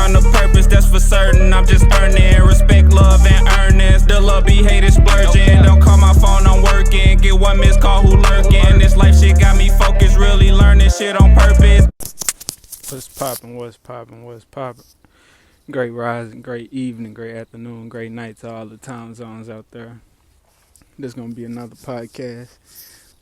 found a purpose, that's for certain. I'm just earning respect, love, and earnest. The love be hated, splurging. Don't call my phone, I'm working. Get one missed call, who lurking? This life shit got me focused, really learning shit on purpose. What's poppin', what's poppin', what's poppin'? Great rising, great evening, great afternoon, great night to all the time zones out there. This gonna be another podcast.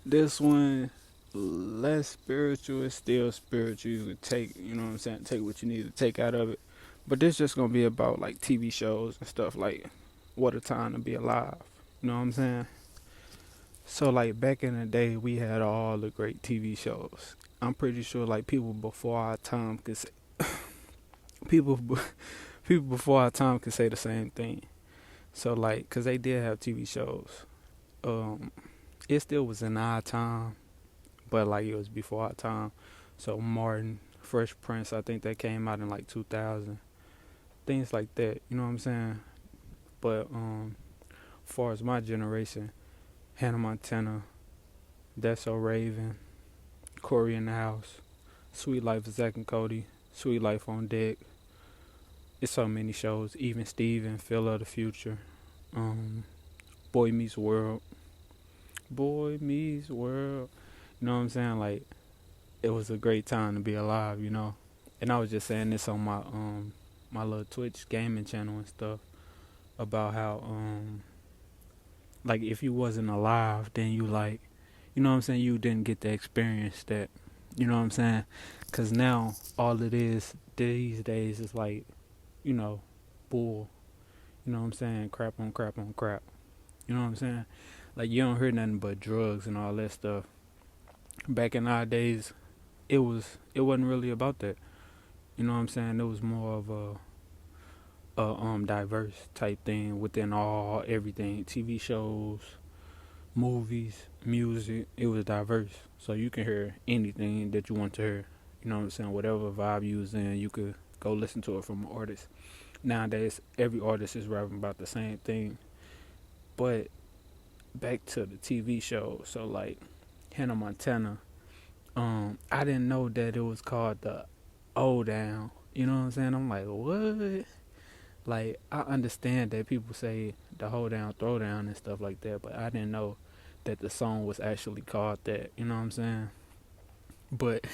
This one, less spiritual, it's still spiritual. You can take, you know what I'm saying, take what you need to take out of it. But this just gonna be about like TV shows and stuff like what a time to be alive. You know what I'm saying? So like back in the day, we had all the great TV shows. I'm pretty sure like people before our time could say, people people before our time could say the same thing. So like, cause they did have TV shows. It still was in our time, but like it was before our time. So Martin, Fresh Prince, I think that came out in like 2000. Things like that, you know what I'm saying? But far as my generation, Hannah Montana, That's So Raven, Corey in the House, Sweet Life of Zack and Cody, Sweet Life on Deck. It's so many shows. Even Steven, Phil of the Future, Boy Meets World, Boy Meets World. You know what I'm saying? Like it was a great time to be alive, you know. And I was just saying this on my little Twitch gaming channel and stuff about how like if you wasn't alive, then you like, you know what I'm saying, you didn't get to experience that. You know what I'm saying? Cause now all it is these days is like, you know, bull. You know what I'm saying? Crap on crap on crap. You know what I'm saying? Like you don't hear nothing but drugs and all that stuff. Back in our days, it wasn't really about that. You know what I'm saying? It was more of a diverse type thing within all everything. TV shows, movies, music, it was diverse. So you can hear anything that you want to hear. You know what I'm saying? Whatever vibe you was in, you could go listen to it from an artist. Nowadays, every artist is rapping about the same thing. But back to the TV show. So like Hannah Montana, I didn't know that it was called the O Down. You know what I'm saying? I'm like, what? Like I understand that people say the hold down, throw down and stuff like that, but I didn't know that the song was actually called that. You know what I'm saying? But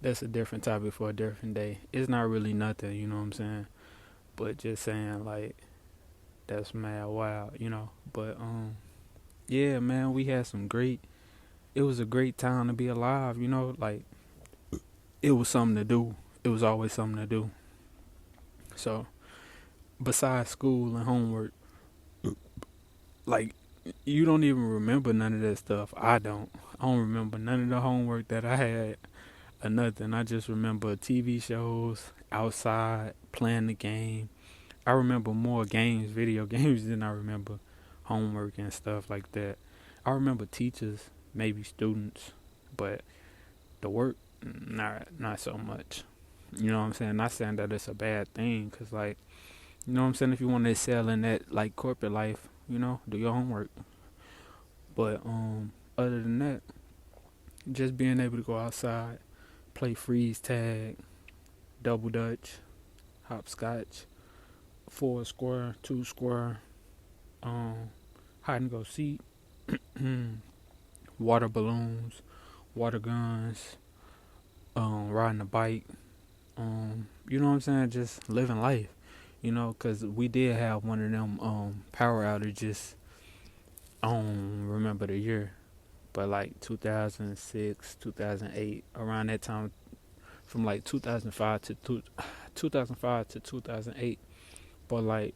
that's a different topic for a different day. It's not really nothing, you know what I'm saying? But just saying like that's mad wild, you know. But yeah, man, we had some great. It was a great time to be alive, you know. Like it was something to do. It was always something to do. So besides school and homework, like you don't even remember none of that stuff. I don't remember none of the homework that I had or nothing. I just remember TV shows, outside, playing the game. I remember more games, video games, than I remember homework and stuff like that. I remember teachers, maybe students, but the work, not so much. You know what I'm saying? Not saying that it's a bad thing, cause like, you know what I'm saying? If you want to excel in that like corporate life, you know, do your homework. But other than that, just being able to go outside, play freeze tag, double dutch, hopscotch, 4 square, 2 square, hide and go seek, water balloons, water guns, riding a bike, you know what I'm saying? Just living life, you know, cause we did have one of them power outages. I don't remember the year, but like 2006, 2008, around that time, from like 2005 to 2008. But like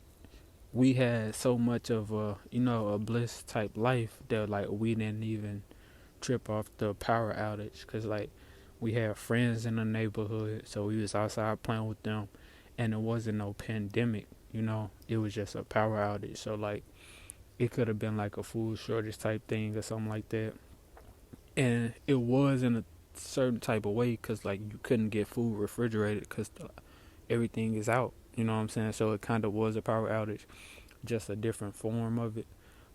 we had so much of a, you know, a bliss type life that like we didn't even trip off the power outage, because like we had friends in the neighborhood, so we was outside playing with them, and it wasn't no pandemic, you know, it was just a power outage. So like it could have been like a food shortage type thing or something like that, and it was in a certain type of way, because like you couldn't get food refrigerated because everything is out, you know what I'm saying? So it kind of was a power outage, just a different form of it.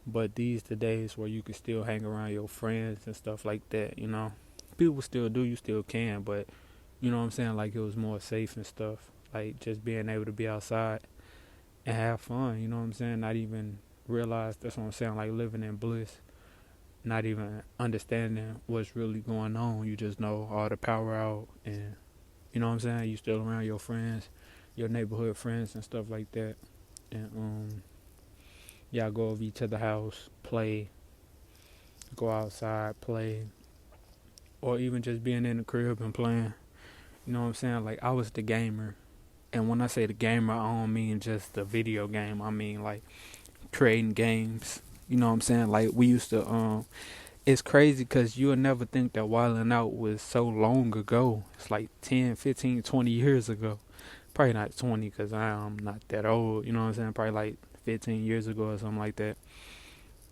But these the days where you can still hang around your friends and stuff like that, you know. People still do, you still can, but you know what I'm saying? Like it was more safe and stuff. like just being able to be outside and have fun, you know what I'm saying? Not even realize, that's what I'm saying, like living in bliss, not even understanding what's really going on. You just know all the power out, and you know what I'm saying? You still around your friends, your neighborhood friends and stuff like that. And y'all go over each other's house, play, go outside, play, or even just being in the crib and playing. You know what I'm saying? Like I was the gamer. And when I say the gamer, I don't mean just the video game. I mean like creating games. You know what I'm saying? Like we used to it's crazy because you'll never think that Wildin' Out was so long ago. It's like 10, 15, 20 years ago. Probably not 20 because I'm not that old. You know what I'm saying? Probably like 15 years ago or something like that.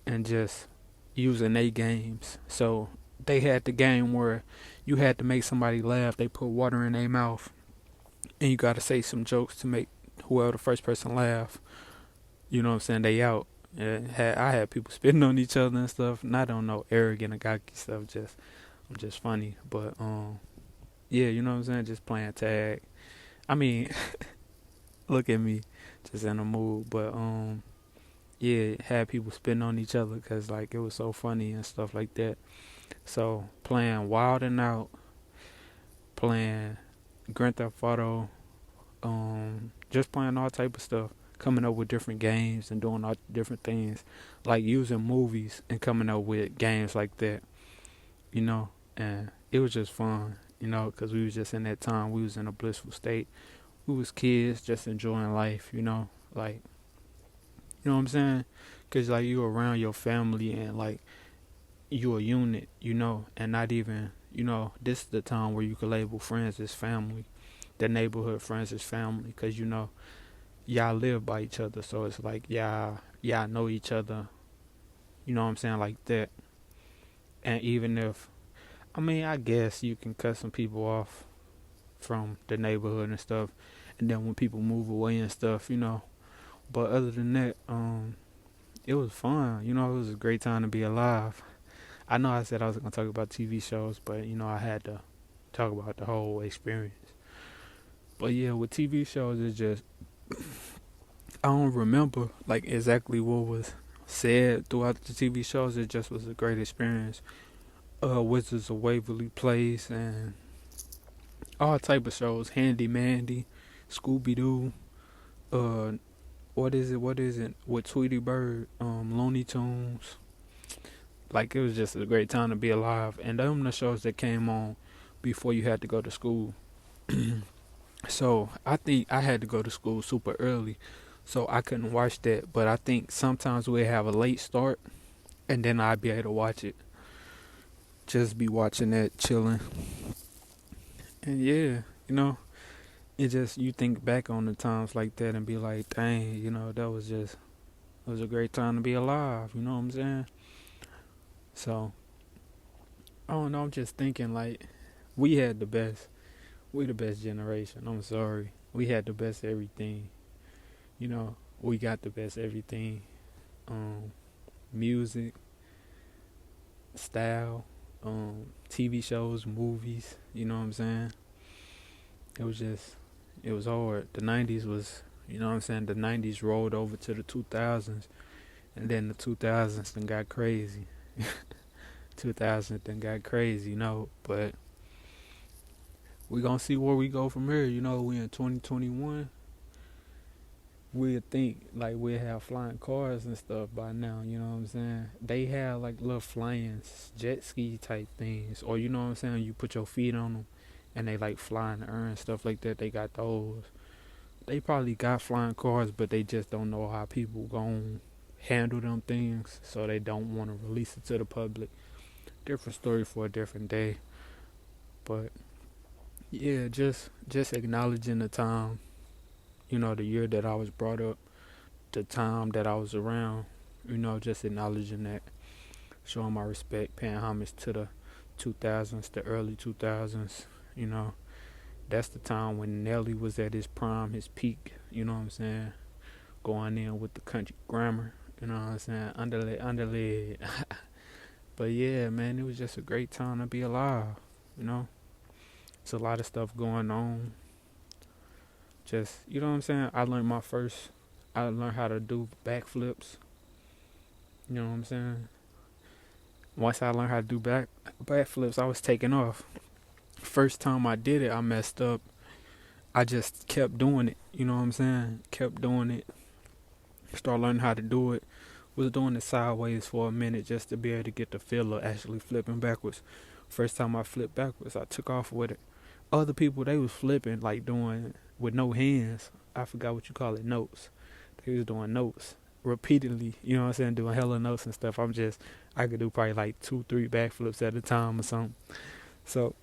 And just using they games. So they had the game where you had to make somebody laugh. They put water in their mouth. And you got to say some jokes to make whoever the first person laugh. You know what I'm saying? They out. I had people spitting on each other and stuff. Not on no arrogant or cocky stuff. I'm just funny. But yeah, you know what I'm saying? Just playing tag. I mean, look at me, just in a mood. But yeah, had people spitting on each other because like it was so funny and stuff like that. So playing Wildin' Out, playing Grand Theft Auto, just playing all type of stuff, coming up with different games and doing all different things, like using movies and coming up with games like that, you know. And it was just fun, you know, because we was just in that time, we was in a blissful state. We was kids just enjoying life, you know, like, you know what I'm saying? Because like you around your family and like you a unit, you know, and not even, you know, this is the time where you can label friends as family, the neighborhood friends as family, because you know y'all live by each other, so it's like y'all know each other, you know what I'm saying, like that. And even if, I mean, I guess you can cut some people off from the neighborhood and stuff, and then when people move away and stuff, you know. But other than that, it was fun, you know. It was a great time to be alive. I know I said I was gonna talk about TV shows, but you know I had to talk about the whole experience. But yeah, with TV shows, it's just I don't remember like exactly what was said throughout the TV shows. It just was a great experience. Wizards of Waverly Place and all type of shows. Handy Mandy, Scooby Doo. What is it? With Tweety Bird, Looney Tunes. Like it was just a great time to be alive. And them the shows that came on before you had to go to school. So I think I had to go to school super early, so I couldn't watch that. But I think sometimes we have a late start, and then I'd be able to watch it. Just be watching that, chilling. And yeah, you know, it just, you think back on the times like that and be like, dang, you know, it was a great time to be alive. You know what I'm saying? So I don't know. I'm just thinking like we had the best. We the best generation. I'm sorry. We had the best everything. You know, we got the best everything. Music, style, TV shows, movies. You know what I'm saying? It was hard. The 90s was, you know what I'm saying? The 90s rolled over to the 2000s. And then the 2000s then got crazy. 2000s then got crazy, you know. But we gonna see where we go from here. You know, we in 2021. We'd think like we'd have flying cars and stuff by now. You know what I'm saying? They have like little flying jet ski type things, or you know what I'm saying? You put your feet on them, and they like fly in the air and stuff like that. They got those. They probably got flying cars, but they just don't know how people gon' handle them things, so they don't want to release it to the public. Different story for a different day. But yeah, just acknowledging the time, you know, the year that I was brought up, the time that I was around, you know, just acknowledging that, showing my respect, paying homage to the 2000s, the early 2000s, you know. That's the time when Nelly was at his prime, his peak, you know what I'm saying? Going in with the country grammar, you know what I'm saying? Underlay. But yeah, man, it was just a great time to be alive, you know. It's a lot of stuff going on. Just, you know what I'm saying? I learned how to do backflips. You know what I'm saying? Once I learned how to do backflips, I was taking off. First time I did it, I messed up. I just kept doing it. You know what I'm saying? Kept doing it. Started learning how to do it. Was doing it sideways for a minute just to be able to get the feel of actually flipping backwards. First time I flipped backwards, I took off with it. Other people, they was flipping, like doing with no hands. I forgot what you call it, notes. They was doing notes repeatedly, you know what I'm saying, doing hella notes and stuff. I could do probably like 2-3 backflips at a time or something. So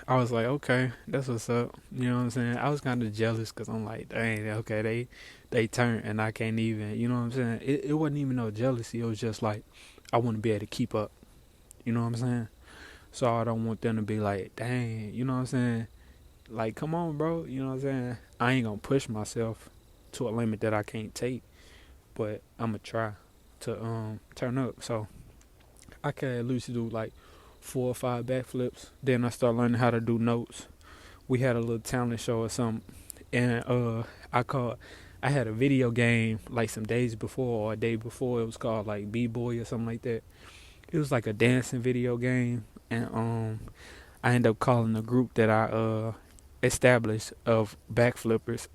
I was like, okay, that's what's up. You know what I'm saying? I was kind of jealous because I'm like, dang, okay, they turn and I can't even, you know what I'm saying? It wasn't even no jealousy. It was just like, I want to be able to keep up. You know what I'm saying? So I don't want them to be like, dang, you know what I'm saying? Like, come on, bro. You know what I'm saying? I ain't going to push myself to a limit that I can't take, but I'm going to try to turn up. So I can at least do like 4 or 5 backflips. Then I start learning how to do notes. We had a little talent show or something, and I had a video game like some days before or a day before. It was called like B-Boy or something like that. It was like a dancing video game, and I ended up calling the group that I established of backflippers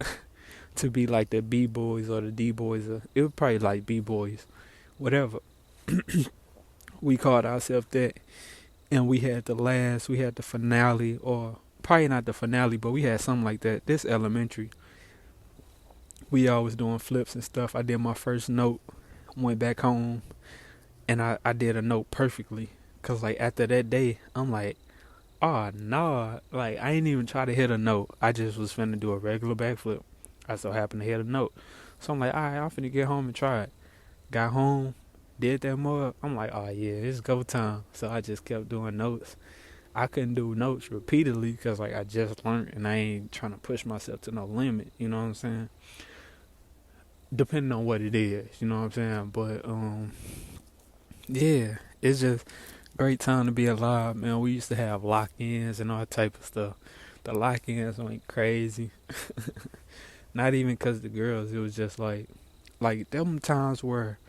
to be like the B-Boys or the D-Boys. It was probably like B-Boys, whatever. We called ourselves that, and we had the finale, or probably not the finale, but we had something like that. This elementary, we always doing flips and stuff. I did my first note, went back home, and I did a note perfectly. Cause like after that day, I'm like, oh nah, like I ain't even try to hit a note. I just was finna do a regular backflip. I so happened to hit a note. So I'm like, alright, I'm finna get home and try it. Got home, did that mug. I'm like, oh yeah, it's go time. So I just kept doing notes. I couldn't do notes repeatedly because like I just learned and I ain't trying to push myself to no limit. You know what I'm saying? Depending on what it is, you know what I'm saying? But yeah, it's just great time to be alive, man. We used to have lock-ins and all type of stuff. The lock-ins went crazy. Not even because the girls, it was just like them times where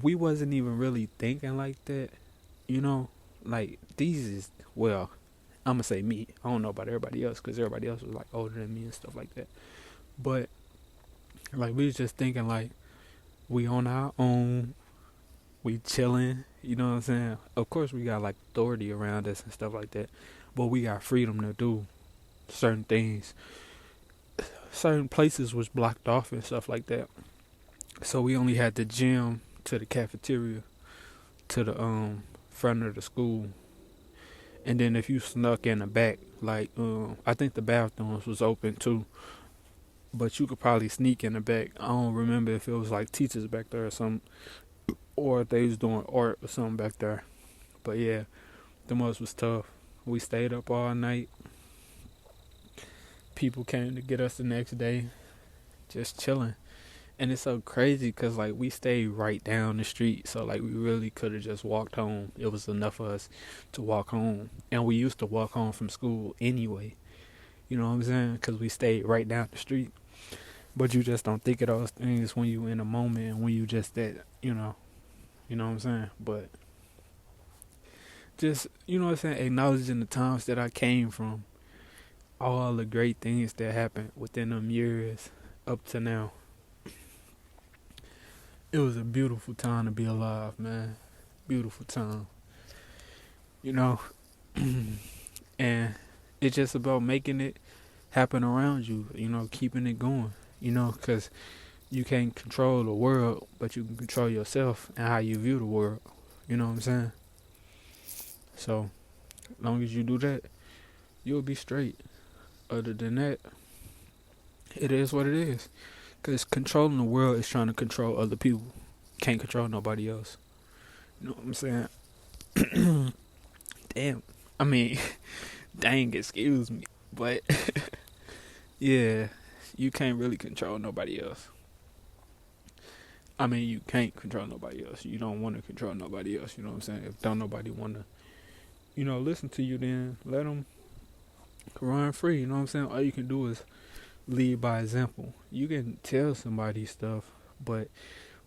we wasn't even really thinking like that, you know? Like these is, well, I'm gonna say me. I don't know about everybody else because everybody else was like older than me and stuff like that. But like we was just thinking like we on our own, we chilling, you know what I'm saying? Of course we got like authority around us and stuff like that, but we got freedom to do certain things. Certain places was blocked off and stuff like that. So we only had the gym to the cafeteria to the front of the school. And then if you snuck in the back, like I think the bathrooms was open too. But you could probably sneak in the back. I don't remember if it was like teachers back there or something, or if they was doing art or something back there. But yeah, the most was tough. We stayed up all night. People came to get us the next day, just chilling. And it's so crazy because like we stayed right down the street, so like we really could have just walked home. It was enough for us to walk home, and we used to walk home from school anyway. You know what I'm saying? Because we stayed right down the street. But you just don't think of those things when you in a moment and when you just that, you know what I'm saying? But just, you know what I'm saying, acknowledging the times that I came from, all the great things that happened within them years up to now. It was a beautiful time to be alive, man. Beautiful time. You know, and it's just about making it happen around you, you know, keeping it going, you know, because you can't control the world, but you can control yourself and how you view the world. You know what I'm saying? So, as long as you do that, you'll be straight. Other than that, it is what it is. Because controlling the world is trying to control other people. Can't control nobody else. You know what I'm saying? Damn. I mean, dang, excuse me. But, yeah, you can't really control nobody else. I mean, you can't control nobody else. You don't want to control nobody else. You know what I'm saying? If don't nobody want to, you know, listen to you, then let them run free. You know what I'm saying? All you can do is lead by example. You can tell somebody stuff, but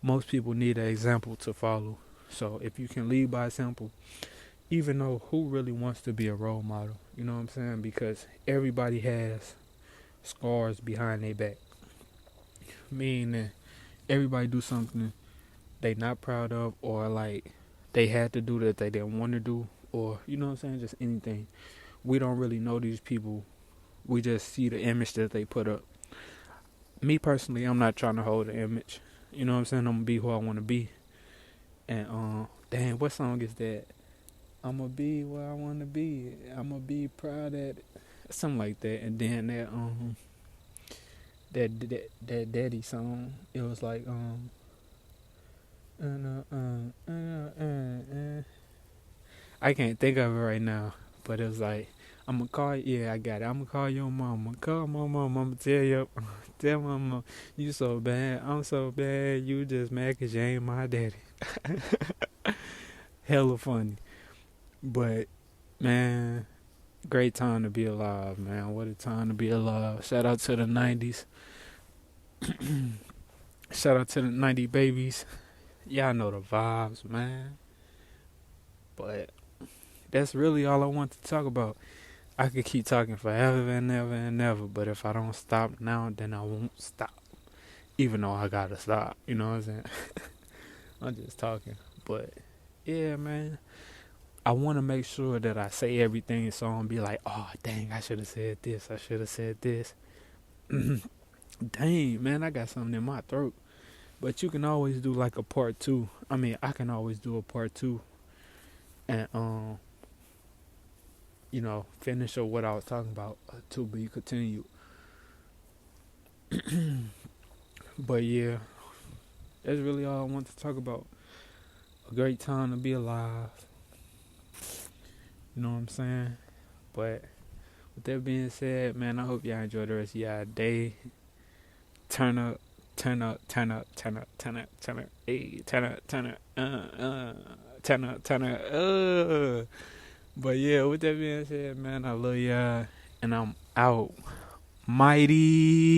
most people need an example to follow. So if you can lead by example, even though who really wants to be a role model, you know what I'm saying? Because everybody has scars behind their back. Meaning everybody do something they not proud of, or like they had to do that they didn't want to do, or you know what I'm saying, just anything. We don't really know these people. We just see the image that they put up. Me personally, I'm not trying to hold an image. You know what I'm saying? I'm gonna be who I want to be. And dang, what song is that? I'm gonna be where I want to be. I'm gonna be proud at it. Something like that. And then that daddy song. It was like I can't think of it right now, but it was like, I'm gonna call you. Yeah, I got it. I'm gonna call your mama. Call my mama. I'm gonna tell you, tell my mama, you so bad. I'm so bad. You just mad 'cause you ain't my daddy. Hella funny, but man, great time to be alive, man. What a time to be alive. Shout out to the '90s. Shout out to the '90 babies. Y'all know the vibes, man. But that's really all I want to talk about. I could keep talking forever and ever and ever, but if I don't stop now, then I won't stop. Even though I gotta stop, you know what I'm saying? I'm just talking. But yeah, man. I want to make sure that I say everything so I don't be like, oh, dang, I should have said this. I should have said this. Dang, man, I got something in my throat. But you can always do like a part two. I mean, I can always do a part two and finish up what I was talking about to be continued. But yeah, that's really all I want to talk about. A great time to be alive. You know what I'm saying? But with that being said, man, I hope y'all enjoy the rest of y'all day. Turn up, turn up, turn up, turn up, turn up, turn up, hey, turn up, turn up, turn up, turn up, But yeah, with that being said, man, I love y'all, and I'm out. Mighty.